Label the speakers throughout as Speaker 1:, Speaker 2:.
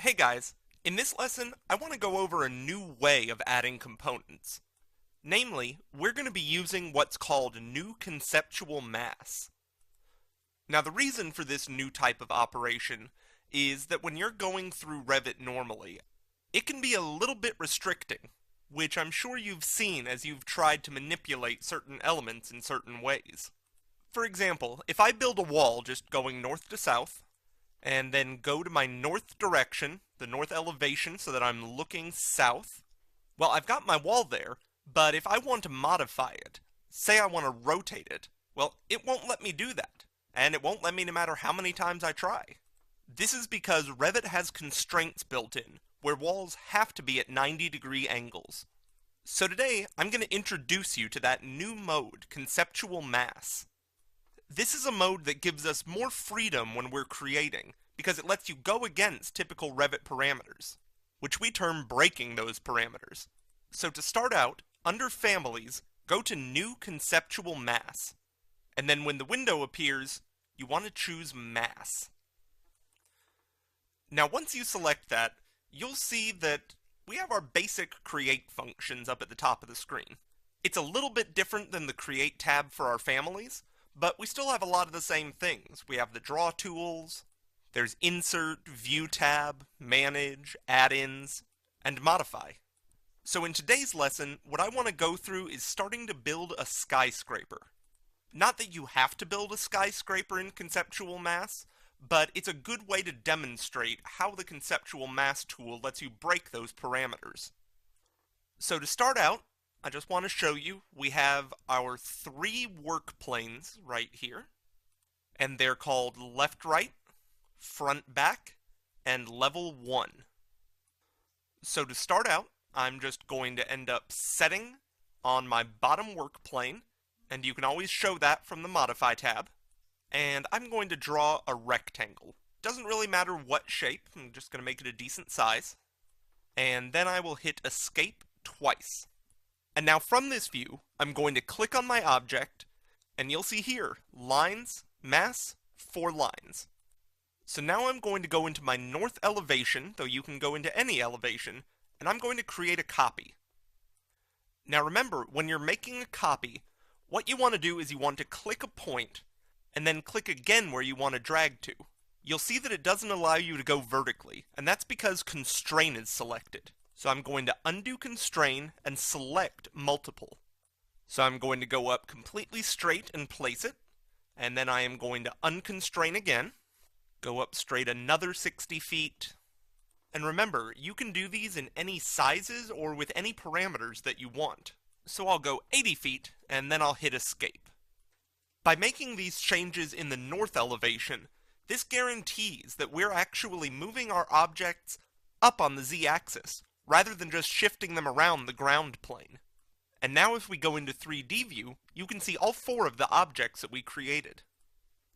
Speaker 1: Hey guys, in this lesson I want to go over a new way of adding components. Namely, we're going to be using what's called new conceptual mass. Now the reason for this new type of operation is that when you're going through Revit normally, it can be a little bit restricting, which I'm sure you've seen as you've tried to manipulate certain elements in certain ways. For example, if I build a wall just going north to south, and then go to my north direction, the north elevation, so that I'm looking south. Well, I've got my wall there, but if I want to modify it, say I want to rotate it, well, it won't let me do that. And it won't let me no matter how many times I try. This is because Revit has constraints built in, where walls have to be at 90-degree angles. So today, I'm going to introduce you to that new mode, Conceptual Mass. This is a mode that gives us more freedom when we're creating, because it lets you go against typical Revit parameters, which we term breaking those parameters. So to start out, under Families, go to New Conceptual Mass, and then when the window appears, you want to choose Mass. Now once you select that, you'll see that we have our basic Create functions up at the top of the screen. It's a little bit different than the Create tab for our families, but we still have a lot of the same things. We have the draw tools, there's insert, view tab, manage, add-ins, and modify. So in today's lesson, what I want to go through is starting to build a skyscraper. Not that you have to build a skyscraper in Conceptual Mass, but it's a good way to demonstrate how the Conceptual Mass tool lets you break those parameters. So to start out, I just want to show you, we have our 3 work planes right here, and they're called left, right, front, back, and level 1. So to start out, I'm just going to end up setting on my bottom work plane, and you can always show that from the Modify tab, and I'm going to draw a rectangle. Doesn't really matter what shape, I'm just going to make it a decent size, and then I will hit Escape twice. And now from this view, I'm going to click on my object, and you'll see here, lines, mass, 4 lines. So now I'm going to go into my north elevation, though you can go into any elevation, and I'm going to create a copy. Now remember, when you're making a copy, what you want to do is you want to click a point, and then click again where you want to drag to. You'll see that it doesn't allow you to go vertically, and that's because Constrain is selected. So I'm going to undo Constrain and select Multiple. So I'm going to go up completely straight and place it, and then I am going to unconstrain again, go up straight another 60 feet, and remember, you can do these in any sizes or with any parameters that you want. So I'll go 80 feet, and then I'll hit Escape. By making these changes in the north elevation, this guarantees that we're actually moving our objects up on the z-axis, rather than just shifting them around the ground plane. And now if we go into 3D view, you can see all 4 of the objects that we created.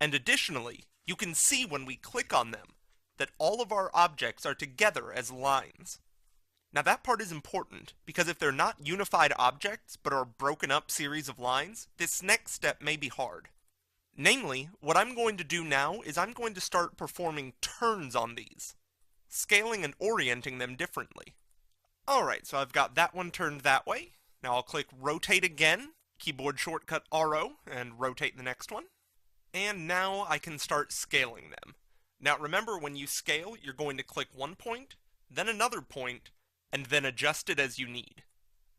Speaker 1: And additionally, you can see when we click on them, that all of our objects are together as lines. Now that part is important, because if they're not unified objects, but are a broken up series of lines, this next step may be hard. Namely, what I'm going to do now is I'm going to start performing turns on these, scaling and orienting them differently. Alright, so I've got that one turned that way. Now I'll click Rotate again, keyboard shortcut RO, and rotate the next one. And now I can start scaling them. Now remember, when you scale, you're going to click one point, then another point, and then adjust it as you need.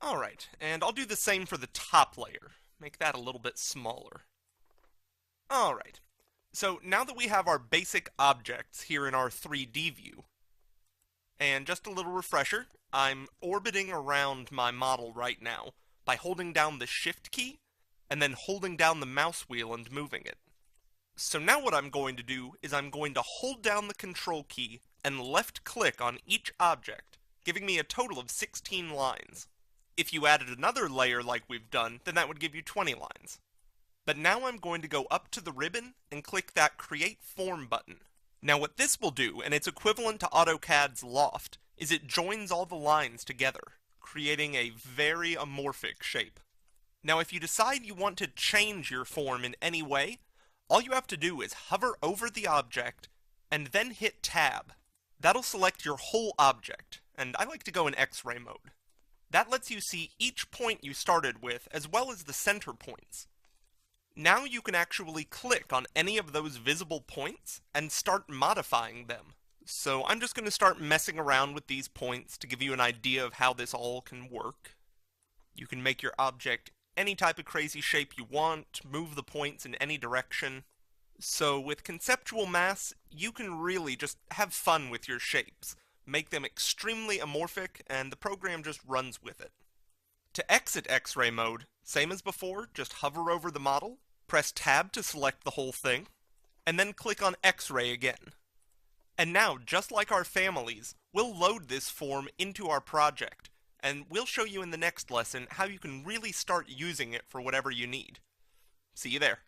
Speaker 1: Alright, and I'll do the same for the top layer. Make that a little bit smaller. Alright, so now that we have our basic objects here in our 3D view, and just a little refresher, I'm orbiting around my model right now by holding down the Shift key, and then holding down the mouse wheel and moving it. So now what I'm going to do is I'm going to hold down the Control key and left click on each object, giving me a total of 16 lines. If you added another layer like we've done, then that would give you 20 lines. But now I'm going to go up to the ribbon and click that Create Form button. Now what this will do, and it's equivalent to AutoCAD's Loft, is it joins all the lines together, creating a very amorphic shape. Now if you decide you want to change your form in any way, all you have to do is hover over the object, and then hit Tab. That'll select your whole object, and I like to go in X-ray mode. That lets you see each point you started with, as well as the center points. Now you can actually click on any of those visible points and start modifying them. So I'm just going to start messing around with these points to give you an idea of how this all can work. You can make your object any type of crazy shape you want, move the points in any direction. So with Conceptual Mass, you can really just have fun with your shapes, make them extremely amorphic, and the program just runs with it. To exit X-ray mode, same as before, just hover over the model, press Tab to select the whole thing, and then click on X-ray again. And now, just like our families, we'll load this form into our project, and we'll show you in the next lesson how you can really start using it for whatever you need. See you there.